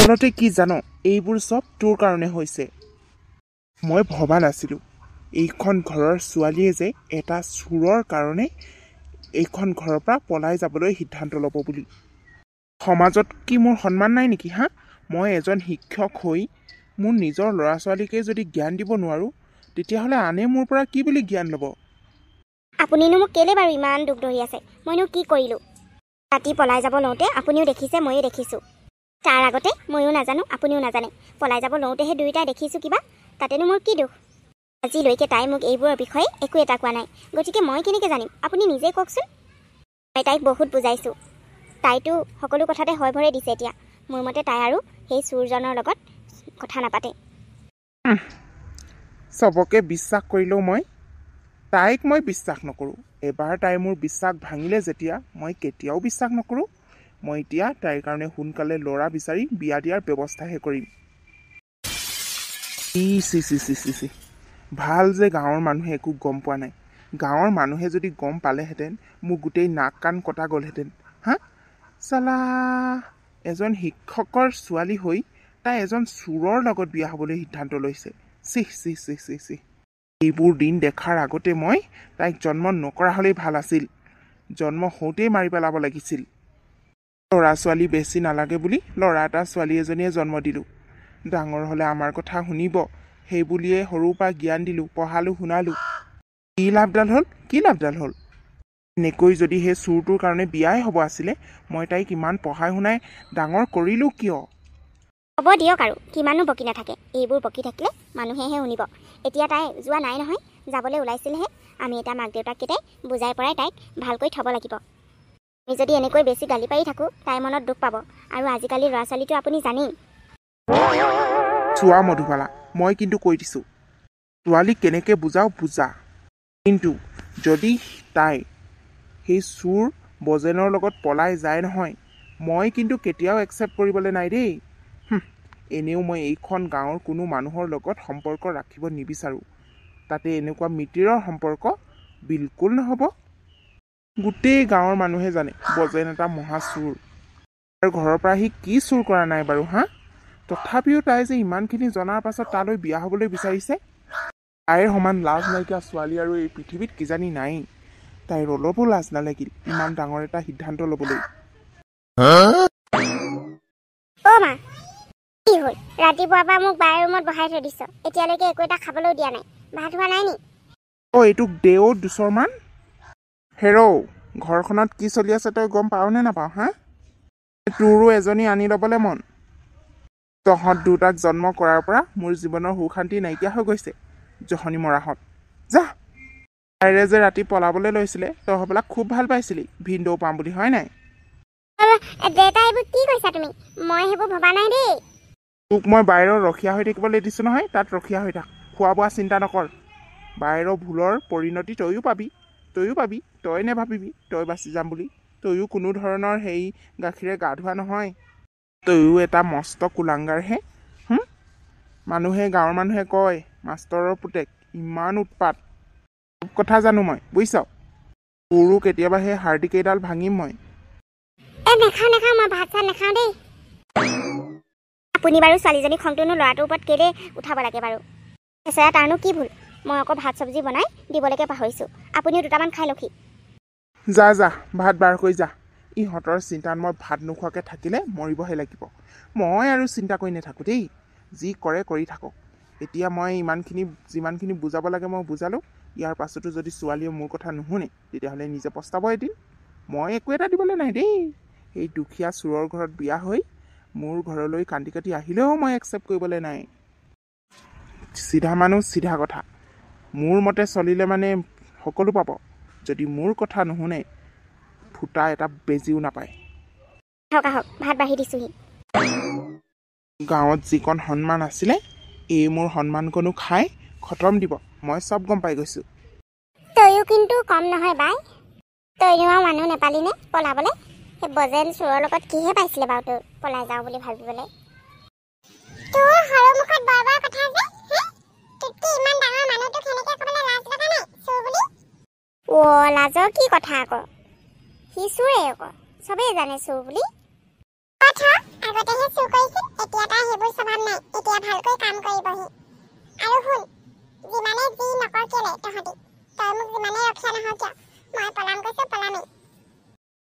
আচলতে কি জানো, এইবোৰ চব তোৰ কাৰণে হৈছে। মই ভবা নাছিলোঁ এইখন ঘৰৰ ছোৱালীয়ে যে এটা চোৰৰ কাৰণে এইখন ঘৰৰ পৰা পলাই যাবলৈ সিদ্ধান্ত ল'ব বুলি। সমাজত কি মোৰ সন্মান নাই নেকি হা? মই এজন শিক্ষক হৈ মোৰ নিজৰ ল'ৰা ছোৱালীকে যদি জ্ঞান দিব নোৱাৰোঁ, তেতিয়াহ'লে আনে মোৰ পৰা কি বুলি জ্ঞান ল'ব? আপুনিনো মোক কেলে বাৰু ইমান দুখ ধৰি আছে? মইনো কি কৰিলোঁ? ৰাতি পলাই যাব লওঁতে আপুনিও দেখিছে, ময়ো দেখিছোঁ। তাৰ আগতে ময়ো নাজানো, আপুনিও নাজানে। পলাই যাব লওঁতেহে দুয়োটাই দেখিছোঁ কিবা, তাতেনো মোৰ কি দুখ? আজিলৈকে তাই মোক এইবোৰৰ বিষয়ে একো এটা কোৱা নাই, গতিকে মই কেনেকৈ জানিম? আপুনি নিজেই কওকচোন। মই তাইক বহুত বুজাইছোঁ, তাইতো সকলো কথাতে হয় ভৰে দিছে। এতিয়া মোৰ মতে তাই আৰু সেই চোৰজনৰ লগত কথা নাপাতে। চবকে বিশ্বাস কৰিলেও তাইক মই বিশ্বাস নকৰোঁ। এবাৰ তাই মোৰ বিশ্বাস ভাঙিলে যেতিয়া, মই কেতিয়াও বিশ্বাস নকৰোঁ। মই এতিয়া তাইৰ কাৰণে সোনকালে ল'ৰা বিচাৰি বিয়া দিয়াৰ ব্যৱস্থাহে কৰিম। চি ভাল যে গাঁৱৰ মানুহে একো গম পোৱা নাই। গাঁৱৰ মানুহে যদি গম পালেহেঁতেন, মোৰ গোটেই নাক কাণ কটা গ'লহেঁতেন। হা চালা, এজন শিক্ষকৰ ছোৱালী হৈ তাই এজন চোৰৰ লগত বিয়া হ'বলৈ সিদ্ধান্ত লৈছে। চি এইবোৰ দিন দেখাৰ আগতে মই তাইক জন্ম নকৰা হ'লেই ভাল আছিল। জন্ম হওঁতেই মাৰি পেলাব লাগিছিল। ল'ৰা ছোৱালী বেছি নালাগে বুলি ল'ৰা এটা ছোৱালী এজনীয়ে জন্ম দিলোঁ। ডাঙৰ হ'লে আমাৰ কথা শুনিব, সেই বুলিয়ে সৰুৰ পৰা জ্ঞান দিলোঁ, পঢ়ালোঁ, শুনালোঁ। কি লাভডাল হ'ল? এনেকৈ যদি সেই চোৰটোৰ কাৰণে বিয়াই হ'ব আছিলে, মই তাইক ইমান পঢ়াই শুনাই ডাঙৰ কৰিলোঁ কিয়? হ'ব দিয়ক আৰু, কিমানো বকি নাথাকে। এইবোৰ বকি থাকিলে মানুহেহে শুনিব। এতিয়া তাই যোৱা নাই নহয়, যাবলৈ ওলাইছিলেহে। আমি এটা মাক দেউতাককেইটাই বুজাই পৰাই তাইক ভালকৈ থ'ব লাগিব। আমি যদি এনেকৈ বেছি গালি পাৰি থাকোঁ, তাইৰ মনত দুখ পাব। আৰু আজিকালি ল'ৰা ছোৱালীটো আপুনি জানেই। চোৱা মধুবালা, মই কিন্তু কৈ দিছোঁ, ছোৱালীক কেনেকৈ বুজাও বুজা। কিন্তু যদি তাই সেই চোৰ বজেনৰ লগত পলাই যায় নহয়, মই কিন্তু কেতিয়াও একচেপ্ট কৰিবলৈ নাই দেই। এনেও মই এইখন গাঁৱৰ কোনো মানুহৰ লগত সম্পৰ্ক ৰাখিব নিবিচাৰোঁ। তাতে এনেকুৱা মিতিৰৰ সম্পৰ্ক বিলকুল নহ'ব। গোটেই গাঁৱৰ মানুহে জানে বজেন এটা মহা চোৰ। আৰু ঘৰৰ পৰা সি কি চোৰ কৰা নাই বাৰু হা? তথাপিও তাই যে ইমানখিনি জনাৰ পাছত তালৈ বিয়া হ'বলৈ বিচাৰিছে। তাইৰ সমান লাজ নাইকিয়া ছোৱালী আৰু এই পৃথিৱীত কিজানি নাই। তাইৰ অলপো লাজ নালাগিল ইমান ডাঙৰ এটা সিদ্ধান্ত ল'বলৈ। অ' মা, কি হ'ল? ৰাতিপুৱাৰ পৰা মোক বাৰ ৰুমত বহাই থৈ দিছ, এতিয়ালৈকে একো এটা খাবলৈও দিয়া নাই। ভাত হোৱা নাই নি? এইটোক দেও দুচৰমান। হেৰৌ, ঘৰখনত কি চলি আছে তই গম পাৱ নে নাপাৱ হা? তোৰো এজনী আনি ল'বলৈ মন? তহঁত দুটাক জন্ম কৰাৰ পৰা মোৰ জীৱনৰ সুখ শান্তি নাইকিয়া হৈ গৈছে। জহনী মৰাহঁত যা। তাইৰে যে ৰাতি পলাবলৈ লৈছিলে, তই হ'বলা খুব ভাল পাইছিলি ভিনদেউ পাম বুলি, হয় নাই? দেউতা, এইবোৰ কি কৈছা তুমি? মই সেইবোৰ ভবা নাই দেই। তোক মই বাহিৰৰ ৰখীয়া হৈ থাকিবলৈ দিছোঁ নহয়, তাত ৰখীয়া হৈ থাক। খোৱা বোৱা চিন্তা নকৰ। বাহিৰৰ ভুলৰ পৰিণতি তয়ো পাবি। তই নেভাবিবি তই বাচি যাম বুলি। তয়ো কোনো ধৰণৰ সেই গাখীৰে গা ধোৱা নহয়। তয়ো এটা মস্ত কুলাংগাৰহে। গাঁৱৰ মানুহে কয় মাষ্টৰৰ পুতেক, ইমান উৎপাত। চব কথা জানো মই, বুজিছ? তোৰো কেতিয়াবা সেই হাৰ্ডিকেইডাল ভাঙিম মই। নাখাওঁ, মই ভাত চাত নাখাওঁ দেই। আপুনি বাৰু ছোৱালীজনী খংটোনো ল'ৰাটোৰ ওপৰত কেলে উঠাব লাগে বাৰু? এচাৰা তাৰনো কি ভুল? মই আকৌ ভাত চব্জি বনাই দিবলৈকে পাহৰিছোঁ। আপুনিও দুটামান খাই লখি। যা ভাত বাৰ কৰি যা। ইহঁতৰ চিন্তাত মই ভাত নোখোৱাকৈ থাকিলে মৰিবহে লাগিব। মই আৰু চিন্তা কৰি নাথাকোঁ দেই, যি কৰে কৰি থাকক। এতিয়া মই যিমানখিনি বুজাব লাগে মই বুজালোঁ। ইয়াৰ পাছতো যদি ছোৱালীয়ে মোৰ কথা নুশুনে, তেতিয়াহ'লে নিজে পস্তাব এদিন। মই একো এটা দিবলৈ নাই দেই। এই দুখীয়া চোৰৰ ঘৰত বিয়া হৈ মোৰ ঘৰলৈ কান্দি কাটি আহিলেও মই একচেপ্ট কৰিবলৈ নাই। চিধা মানুহ চিধা কথা। মোৰ মতে চলিলে মানে সকলো পাব। যদি মোৰ কথা নুশুনে, ফুটা এটা বেজিও নাপায়। আহক, ভাত বাঢ়ি দিছোঁহি। গাঁৱত যিকণ সন্মান আছিলে, এই মোৰ সন্মানকণো খাই খতম দিব। মই চব গম পাই গৈছোঁ। তয়ো কিন্তু কম নহয় বাই। তইনো আৰু মানুহ নেপালি নে পলাবলৈ? সেই বজেন চোৰৰ লগত কিহে পাইছিলে বাৰু তোৰ পলাই যাওঁ বুলি ভাবিবলৈ? তোৰ সৰু মুখত বৰ কথা যে, তোতকে ইমান ডাঙৰ মানুহটোক সেনেকৈ ক'বলৈ লাজ লগা নাই চোৰ বুলি? লাজৰ কি কথা আকৌ? সি চোৰে আকৌ, চবেই জানে চোৰ বুলি। আগতেহে চোৰ কৰিছিল, এতিয়া তাৰ সেইবোৰ স্বভাৱ নাই। এতিয়া ভালকৈ কাম কৰিবহি। আৰু শুন, যিমানে যি নকৰ কেলে তহঁতি, তই মোক যিমানে ৰখীয়া নহও কিয়, মই পলাম কৈছো পলামেই।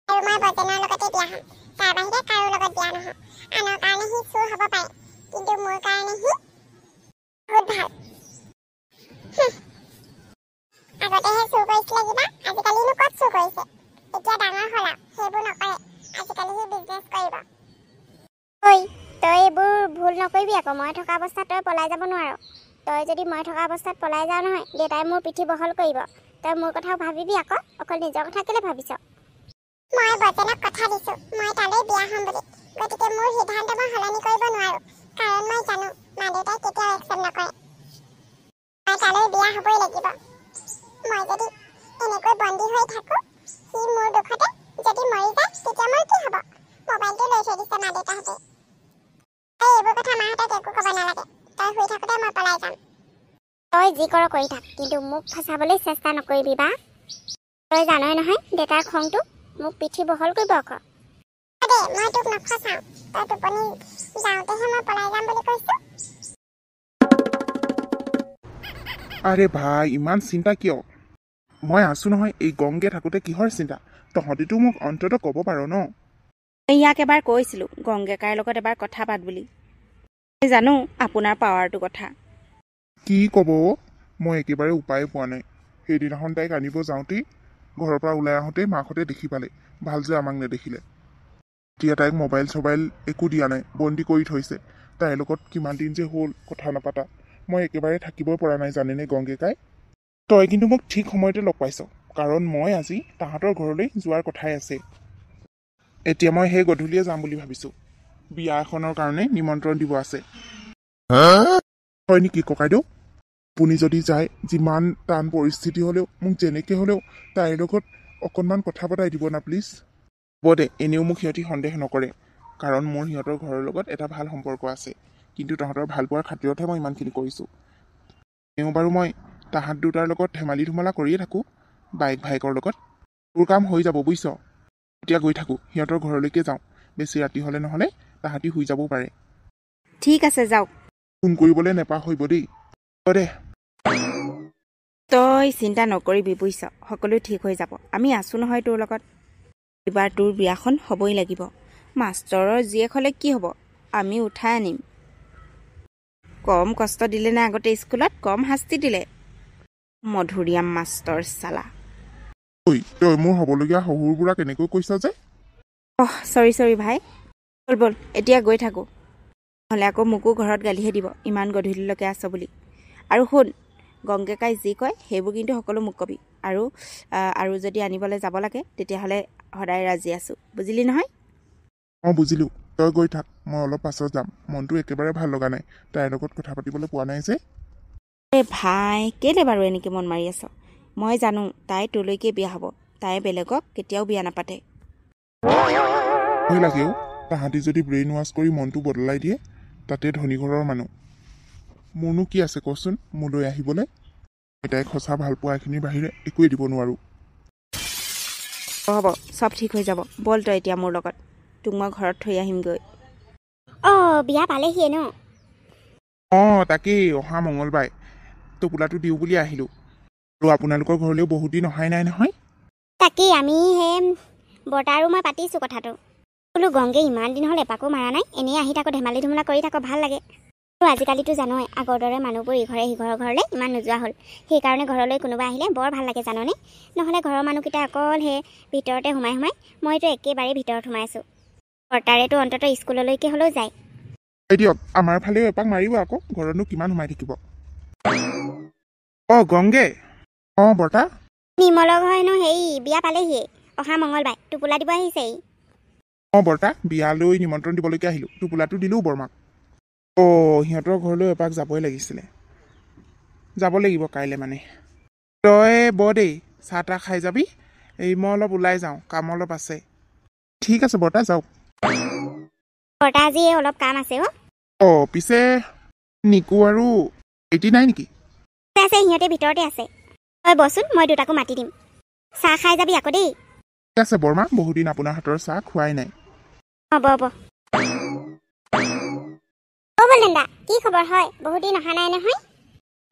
আৰু মই বজেনৰ লগতে বিয়া হ'ম। তাৰ বাহিৰে কাৰো লগত বিয়া নহয়। আনৰ কাৰণে সি চোৰ হ'ব পাৰে, কিন্তু মোৰ কাৰণে সি বহুত ভাল। আগতেহে চুৰ কৰিছিলে কিবা, আজিকালিনো ক'ত চুৰ কৰিছে। এতিয়া ডাঙৰ হ'ল আৰু, সেইবোৰ নকৰে। আজিকালি সি বিজনেছ কৰিব। ঐ, তই এইবোৰ ভুল নকৰিবি আকৌ। মই থকা অৱস্থাত তই পলাই যাব নোৱাৰ। তই যদি মই থকা অৱস্থাত পলাই যাওঁ নহয়, দেউতাই মোৰ পিঠি বহল কৰিব। তই মোৰ কথাও ভাবিবি আকৌ, অকল নিজৰ কথা কেলে ভাবিছ? মই বজেনক কথা দিছো, মই তালৈ বিয়া হ'ম বুলি। গতিকে মোৰ সিদ্ধান্ত মই সলনি কৰিব নোৱাৰো, কাৰণ মই জানো মা দেউতাই কেতিয়াও একচেপ্ট নকৰে। মই তালৈ বিয়া হ'বই লাগিব। মই যদি এনেকৈ বন্দী হৈ থাকো, সি মোৰ দুখতে যদি মৰি যায়, তেতিয়া মোৰ কি হ'ব? মোবাইলটো লৈ থৈ দিছে মা দেউতাহঁতে। তই এইবোৰ কথা মাহঁতক একো ক'ব নালাগে। তই শুই থাকোতে মই পলাই যাম। তই যি কৰ কৰি থাক, কিন্তু মোক ফচাবলৈ চেষ্টা নকৰিবি বা। তই জানই নহয় দেউতাৰ খংটো, মোক পিঠি বহল কৰিব আকৌ। দে, মই তোক নফচাওঁ। তই টোপনি যাওঁতেহে মই পলাই যাম বুলি কৈছো। আৰে ভাই, ইমান চিন্তা কিয়? মই আছো নহয়। এই গংগে থাকোঁতে কিহৰ চিন্তা? তহঁতিতো মোক অন্ততঃ ক'ব পাৰ ন। ইয়াক এবাৰ কৈছিলোঁ গংগেকাৰ লগত এবাৰ কথা পাত বুলি। জানো আপোনাৰ পাৱাৰটো কথা। কি ক'ব? মই একেবাৰে উপায় পোৱা নাই। সেইদিনাখন তাইক আনিব যাওঁতেই, ঘৰৰ পৰা ওলাই আহোঁতেই মাকহঁতে দেখি পালে। ভাল যে আমাক নেদেখিলে। এতিয়া তাইক মোবাইল চবাইল একো দিয়া নাই, বন্দী কৰি থৈছে। তাইৰ লগত কিমান দিন যে হ'ল কথা নাপাতা। মই একেবাৰে থাকিবই পৰা নাই জানেনে গংগেকাই। তই কিন্তু মোক ঠিক সময়তে লগ পাইছ, কাৰণ মই আজি তাহাঁতৰ ঘৰলৈ যোৱাৰ কথাই আছে। এতিয়া মই সেই গধূলিয়ে যাম বুলি ভাবিছো। বিয়া এখনৰ কাৰণে নিমন্ত্ৰণ দিব আছে। হয় নেকি ককাইদেউ? আপুনি যদি যায়, যিমান টান পৰিস্থিতি হ'লেও মোক যেনেকৈ হ'লেও তাইৰ লগত অকণমান কথা পতাই দিব না প্লিজ। হ'ব দে, এনেও মোক সিহঁতি সন্দেহ নকৰে, কাৰণ মোৰ সিহঁতৰ ঘৰৰ লগত এটা ভাল সম্পৰ্ক আছে। কিন্তু তহঁতৰ ভাল পোৱাৰ খাতিৰতহে মই ইমানখিনি কৰিছোঁ। এওঁ বাৰু মই তাহাঁত দুটাৰ লগত ধেমালি ধুমলা কৰিয়ে থাকোঁ, বাইক ভাইকৰ লগত। তোৰ কাম হৈ যাব বুজিছ। এতিয়া গৈ থাকোঁ, সিহঁতৰ ঘৰলৈকে যাওঁ। বেছি ৰাতি হ'লে নহ'লে তাহাঁতি শুই যাবও পাৰে। ঠিক আছে যাওক। ফোন কৰিবলৈ নেপাহৰিব দেই। হ'ব দে। তই চিন্তা নকৰিবি বুজিছ, সকলো ঠিক হৈ যাব। আমি আছোঁ নহয় তোৰ লগত। এইবাৰ তোৰ বিয়াখন হ'বই লাগিব। মাষ্টৰৰ জীয়েক হ'লে কি হ'ব, আমি উঠাই আনিম। কম কষ্ট দিলে নে আগতে স্কুলত, কম শাস্তি দিলে। মধুৰিআম মাষ্টৰ চালা। ঐ, তই মোৰ হ'বলগীয়া শহুৰবুঢ়াক কেনেকৈ কৈছ যে? চৰি ভাই। ব'ল ব'ল এতিয়া গৈ থাকোঁ, নহ'লে আকৌ মোকো ঘৰত গালিহে দিব ইমান গধূলিলৈকে আছ বুলি। আৰু শুন, গংগেকাই যি কয় সেইবোৰ কিন্তু সকলো মোক কবি। আৰু যদি আনিবলৈ যাব লাগে তেতিয়াহ'লে সদায় ৰাজি আছোঁ, বুজিলি নহয়? অঁ বুজিলোঁ। তই গৈ থাক, মই অলপ পাছত যাম। মনটো একেবাৰে ভাল লগা নাই, তাইৰ লগত কথা পাতিবলৈ পোৱা নাই যে। ভাই কেলে বাৰু এনেকৈ মন মাৰি আছ? মই জানো তাই তোলৈকে বিয়া হ'ব, তাই বেলেগক কেতিয়াও বিয়া নাপাতে। ভয় লাগেও, তাহাঁতি যদি ব্ৰেইন ৱাছ কৰি মনটো বদলাই দিয়ে, তাতে ধনী ঘৰৰ মানুহ। মোৰনো কি আছে কচোন মোলৈ আহিবলৈ? তাইক সঁচা ভাল পোৱা এইখিনিৰ বাহিৰে একোৱেই দিব নোৱাৰোঁ। হ'ব চব ঠিক হৈ যাব। ব'ল তই এতিয়া মোৰ লগত, তোক মই ঘৰত থৈ আহিমগৈ। বিয়া পালেহিয়ে ন? অঁ তাকেই, অহা মঙলবাৰে টোপোলাটো দিওঁ বুলি আহিলোঁ। আৰু আপোনালোকৰ ঘৰলৈও বহুত দিন অহাই নাই নহয়। তাকেই, আমি সেই বৰ্তা আৰু মই পাতিছোঁ কথাটো। বোলো গংগে ইমান দিন হ'ল এপাকো মাৰা নাই, এনেই আহি থাকোঁ, ধেমালি ধুমলা কৰি থাকোঁ, ভাল লাগে। আৰু আজিকালিতো জানই আগৰ দৰে মানুহবোৰ ইঘৰে সিঘৰৰ ঘৰলৈ ইমান নোযোৱা হ'ল। সেইকাৰণে ঘৰলৈ কোনোবা আহিলে বৰ ভাল লাগে জাননে? নহ'লে ঘৰৰ মানুহকেইটা অকল সেই ভিতৰতে সোমাই মইতো একেবাৰেই ভিতৰত সোমাই আছোঁ। বৰ্তাৰেতো অন্ততঃ স্কুললৈকে হ'লেও যায়। দিয়ক, আমাৰ ফালেও এপাক মাৰিব আকৌ, ঘৰতনো কিমান সোমাই থাকিব। অঁ গংগে। অঁ বৰ্তা। নিৰ্মলৰ ঘৰ হেনো বিয়া পালেহিয়ে, অহা মঙলবাৰে টোপোলা দিব আহিছেই। অঁ বৰ্তা, বিয়ালৈ নিমন্ত্ৰণ দিবলৈকে আহিলোঁ। টোপোলাটো দিলোঁ বৰমাক। সিহঁতৰ ঘৰলৈ এপাক যাবই লাগিছিলে। যাব লাগিব কাইলৈ মানে। তই দেই, চাহ তাহ খাই যাবি। মই অলপ ওলাই যাওঁ, কাম অলপ আছে। ঠিক আছে বৰ্তা, যাওক। বৰ্তা আজি অলপ কাম আছে পিছে নিকু আৰু এটি নাই নেকি? আছে, সিহঁতে ভিতৰতে আছে। তই বচোন, মই দুটাকো মাতি দিম। চাহ খাই যাবি আকৌ দেই। ঠিক আছে বৰমা, বহুদিন আপোনাৰ হাতৰ চাহ খোৱাই নাই। হ'ব। কি খবৰ হয়? বহুত দিন অহা নাই নহয়।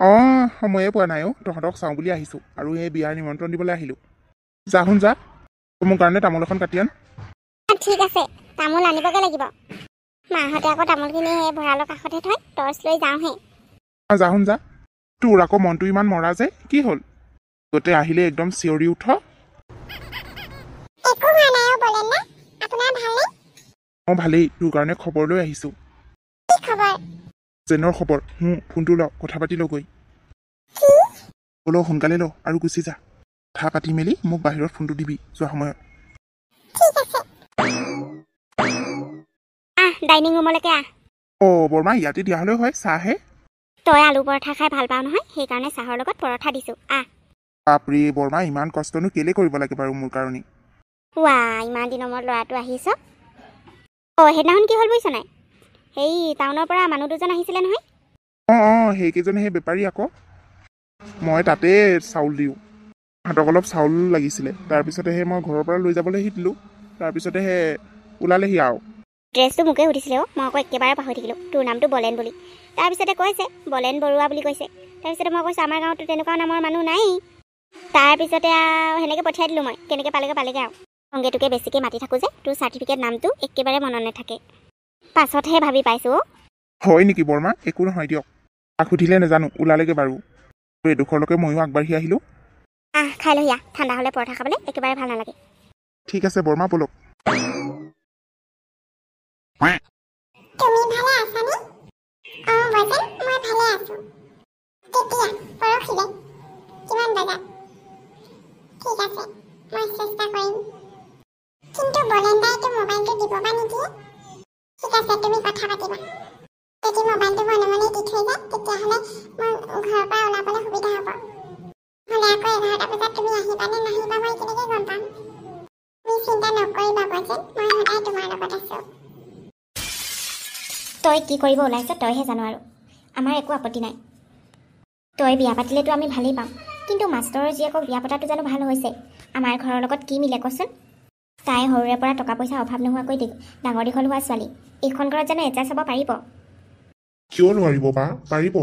অঁ সময়ে পোৱা নাই তহঁতক চাওঁ বুলি আহিছোঁ আৰু এই বিয়াৰ নিমন্ত্ৰণ দিবলৈ আহিলোঁ। যা শুন যা, মোৰ কাৰণে তামোল এখন কাটি আন। ঠিক আছে, তামোল আনিবগৈ লাগিব। মাহঁতে আকৌ তামোলখিনি সেই ভঁৰালৰ কাষতে থয়, টৰ্চ লৈ যাওঁহে। যা শুন যা, তোৰ আকৌ মনটো ইমান মৰা যে, কি হ'ল? গোটেই আহিলে একদম চিঞৰি উঠ। একো হোৱা নাই বলেন না। আপোনাৰ ভালনে? অঁ ভালেই, তোৰ কাৰণে খবৰ লৈ আহিছোঁ। কি খবৰ? জেনৰ খবৰ। ফোনটো ল, কথা পাতি লগৈ। কি? ল সোনকালে ল আৰু গুচি যা। কথা পাতি মেলি মোক বাহিৰত ফোনটো দিবি যোৱা সময়ত। ঠিক আছে। ডাইনিং ৰুমলৈকে আহ। অঁ বৰমা ইয়াতে দিয়া হ'লেও হয়, চাহহে। তই আলু পৰঠা খাই ভাল পাওঁ নহয়, সেইকাৰণে চাহৰ লগত পৰঠা দিছোঁ। বাপৰে বৰমা, ইমান কষ্টনো কেলে কৰিব লাগে বাৰু মোৰ কাৰণে? ইমান দিনৰ মূৰত ল'ৰাটো আহিছ। সেইদিনাখন কি হ'ল বুজিছ নাই? সেই টাউনৰ পৰা মানুহ দুজন আহিছিলে নহয়। অঁ সেইকেইজনে সেই বেপাৰী আকৌ। মই তাতে চাউল দিওঁ, সিহঁতক অলপ চাউল লাগিছিলে। তাৰপিছতে সেই মই ঘৰৰ পৰা লৈ যাবলৈ দিলোঁ। তাৰপিছতে সেই ওলালেহি আৰু। ড্ৰেছটো মোকে সুধিছিলে মই আকৌ একেবাৰে পাহৰি থাকিলোঁ। তোৰ নামটো বলেন বুলি। তাৰপিছতে কৈছে বলেন বৰুৱা বুলি কৈছে। তাৰপিছতে মই কৈছোঁ আমাৰ গাঁৱতো তেনেকুৱা নামৰ মানুহ নাই। তাৰপিছতে আৰু সেনেকৈ পঠিয়াই দিলোঁ। মই কেনেকৈ পালেগৈ আৰু সংগীটোকে বেছিকৈ মাতি থাকোঁ যে, তোৰ চাৰ্টিফিকেট নামটো একেবাৰে মনত নাথাকে। পাছতহে ভাবি পাইছোঁ। হয় নেকি বৰমা? একো নহয় দিয়ক, তাক সুধিলে নাজানো, ওলালেগৈ বাৰু। এডোখৰলৈকে ময়ো আগবাঢ়ি আহিলোঁ। খাই লহিয়া, ঠাণ্ডা হ'লে পৰঠা খাবলৈ একেবাৰে ভাল নালাগে। ঠিক আছে বৰমা, বলক। তুমি ভালে আছানে? বজেন, মই ভালে আছোঁ। কেতিয়া? পৰহিলে? কিমান বজাত? ঠিক আছে, মই চেষ্টা কৰিম। কিন্তু বলেন দাইটো মোবাইলটো দিব বা নিদিয়ে? ঠিক আছে, তুমি কথা পাতিবা। যদি মোবাইলটো মনে মনে দি থৈ যায়, তেতিয়াহ'লে মই ঘৰৰ পৰা ওলাবলৈ সুবিধা হ'ব। হ'লে আকৌ 11টা বজাত তুমি আহিবা নে নাহিবা মই কেনেকৈ গম পাম? তুমি চিন্তা নকৰিবা বজেন, মই সদায় তোমাৰ লগত আছোঁ। তই কি কৰিব ওলাইছ তইহে জানো। আৰু আমাৰ একো আপত্তি নাই। তই বিয়া পাতিলেতো আমি ভালেই পাম, কিন্তু মাষ্টৰৰ জীয়েকক বিয়া পতাটো জানো ভাল হৈছে? আমাৰ ঘৰৰ লগত কি মিলে কচোন? তাই সৰুৰে পৰা টকা পইচা অভাৱ নোহোৱাকৈ ডাঙৰ দীঘল হোৱা ছোৱালী। এইখন ঘৰত জানো এডজাষ্ট হ'ব পাৰিব? কিয় নোৱাৰিব বা? পাৰিব।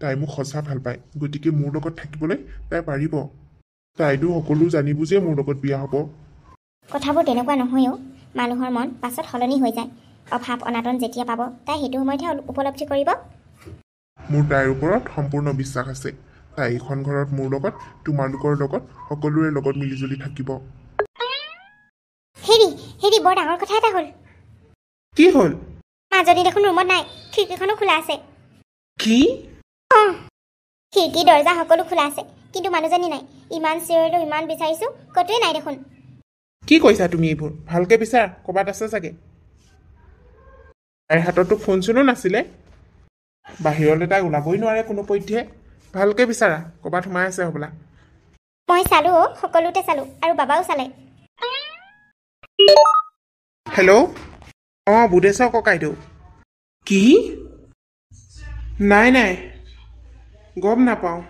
তাই মোক সঁচা ভাল পায়, গতিকে মোৰ লগত থাকিবলৈ তাই পাৰিব। তাইতো সকলো জানি বুজিয়ে মোৰ লগত বিয়া হ'ব। কথাবোৰ তেনেকুৱা নহয়ও। মানুহৰ মন পাছত সলনি হৈ যায়। অভাৱ অনাটন যেতিয়া পাব, তাই সেইটো সময়তহে উপলব্ধি কৰিব। মোৰ তাইৰ ওপৰত সম্পূৰ্ণ বিশ্বাস আছে। তাই এইখন ঘৰত মোৰ লগত, তোমালোকৰ লগত, সকলোৰে লগত মিলিজুলি থাকিব। হেৰি বৰ ডাঙৰ কথা এটা হ'ল। কি হ'ল? মাজনী দেখোন ৰুমত নাই, খিৰিকীখনো খোলা আছে। কি? খিৰিকী দৰ্জা সকলো খোলা আছে, কিন্তু মানুহজনী নাই। ইমান চিঞৰিলোঁ, ইমান বিচাৰিছোঁ, ক'তোৱে নাই দেখোন। কি কৈছা তুমি এইবোৰ? ভালকৈ বিচাৰ, ক'ৰবাত আছে চাগে। তাইৰ হাততো ফোন চোনো নাছিলে। বাহিৰলৈ তাই ওলাবই নোৱাৰে কোনোপধ্যে। ভালকৈ বিচাৰা, ক'ৰবাত সোমাই আছে হ'বলা। মই চালোঁ, সকলোতে চালোঁ, আৰু বাবাও চালে। হেল্ল', বুধেশ্বৰ ককাইদেউ। কি? নাই, গম নাপাওঁ।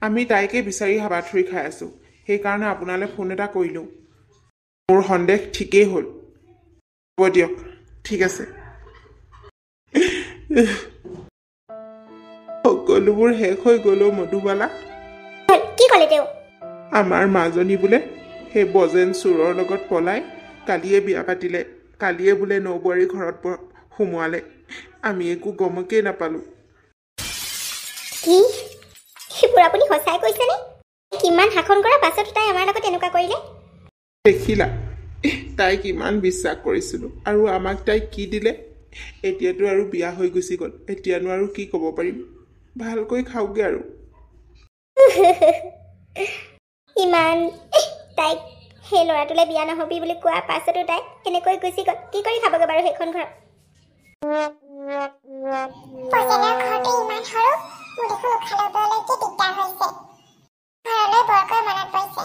আমি তাইকে বিচাৰি হাবাথুৰি খাই আছোঁ। সেইকাৰণে আপোনালৈ ফোন এটা কৰিলোঁ। মোৰ সন্দেহ ঠিকেই হ'ল। হ'ব দিয়ক, ঠিক আছে। সকলোবোৰ শেষ হৈ গ'ল মধুবালা। কি ক'লে তেওঁ? আমাৰ মাজনী বোলে সেই বজেন চোৰৰ লগত পলাই কালিয়ে বিয়া পাতিলে। কালিয়ে বোলে নৌবোৱাৰী ঘৰত সোমোৱালে। আমি একো গমকেই নাপালোঁ। কি? সেইবোৰ আপুনি সঁচাই কৈছেনে? কিমান শাসন কৰাৰ পাছতো তাই আমাৰ লগত এনেকুৱা কৰিলে? দেখিলা, তাইক ইমান বিশ্বাস কৰিছিলোঁ, আৰু আমাক তাই কি দিলে? এতিয়াতো আৰু বিয়া হৈ গুচি গ'ল। এতিয়ানো আৰু কি ক'ব পাৰিম? ভালকৈ খাওঁগৈ আৰু। ইমান তাইক সেই ল'ৰাটোলৈ বিয়া নহবি বুলি কোৱাৰ পাছতো তাই এনেকৈ গুচি গ'ল। কি কৰি খাবগৈ বাৰু সেইখন ঘৰত? বজেনৰ ঘৰটো ইমান সৰু, মোৰ দেখোন উশাহ ল'বলৈকে দিগদাৰ হৈছে। ঘৰলৈ বৰকৈ মনত পৰিছে।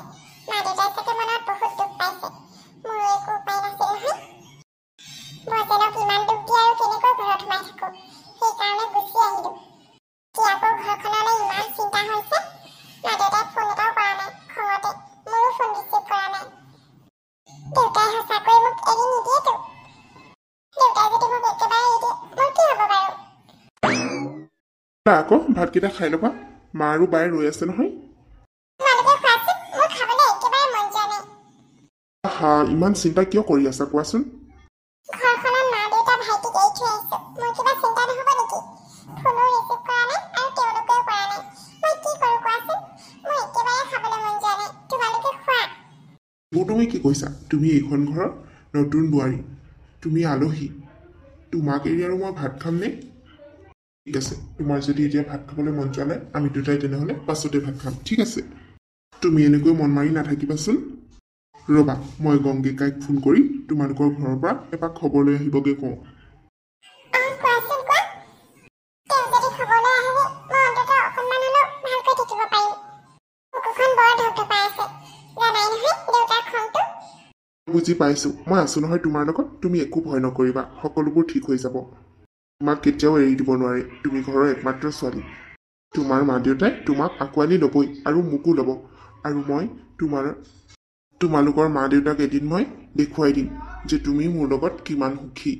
মা দেউতাই চাগে মনত বহুত দুখ পাইছে। মোৰো একো উপায় নাছিল নহয়। বজেনক ইমান দুখ দি আৰু কেনেকৈ ঘৰত সোমাই থাকোঁ, সেইকাৰণে গুচি আহিলোঁ। কি আকৌ ঘৰখনলৈ ইমান চিন্তা হৈছে। মা দেউতাই ফোন এটাও কৰা নাই, খঙতে মোৰো ফোন ৰিচিভ কৰা নাই। দেউতাই সঁচাকৈ মোক এৰি নিদিয়েতো। দেউতাই যদি মোক একেবাৰে এৰি দিয়ে, মোৰ কি হ'ব বাৰু? আকৌ ভাতকেইটা খাই ল'বা মা আৰু বায়ে ৰৈ আছে নহয় তোমালোকে খোৱাচোন মোৰ খাবলৈ একেবাৰে মন যোৱা নাই হা ইমান চিন্তা কিয় কৰি আছা কোৱাচোন ঘৰখনত মা দেউতা ভাইটিক এৰি থৈ আহিছো মোৰ কিবা চিন্তা নহ'ব নেকি ফোনো ৰিচিভ কৰা নাই আৰু তেওঁলোকেও কৰা নাই মই কি কৰোঁ কোৱাচোন মোৰ একেবাৰে খাবলৈ মন যোৱা নাই তোমালোকে খোৱা তুমি কি কৈছা তুমি এইখন ঘৰৰ নতুন বোৱাৰী তুমি আলহী তোমাক এৰি আৰু মই ভাত খাম নে ঠিক আছে তোমাৰ যদি এতিয়া ভাত খাবলৈ মন যোৱা নাই আমি দুটাই তেনেহ'লে পাছতে ভাত খাম ঠিক আছে তুমি এনেকৈ মন মাৰি নাথাকিবাচোন ৰ'বা মই গংগিকাইক ফোন কৰি তোমালোকৰ ঘৰৰ পৰা এপাক খবৰ লৈ আহিবগৈ কওঁ কোৱাচোন কোৱা তেওঁ যদি খবৰলৈ আহে মই অন্ততঃ অকণমান হ'লেও ভালকৈ থাকিব পাৰিম বুকুখন বৰ ধপধপাই আছে জানাই নহয় দেউতাৰ খংটো বুজি পাইছোঁ মই আছোঁ নহয় তোমাৰ লগত তুমি একো ভয় নকৰিবা সকলোবোৰ ঠিক হৈ যাব তোমাক কেতিয়াও এৰি দিব নোৱাৰে তুমি ঘৰৰ একমাত্ৰ ছোৱালী তোমাৰ মা দেউতাই তোমাক আঁকোৱালি ল'বই আৰু মোকো ল'ব আৰু মই তোমালোকৰ মা দেউতাক এদিন মই দেখুৱাই দিম যে তুমি মোৰ লগত কিমান সুখী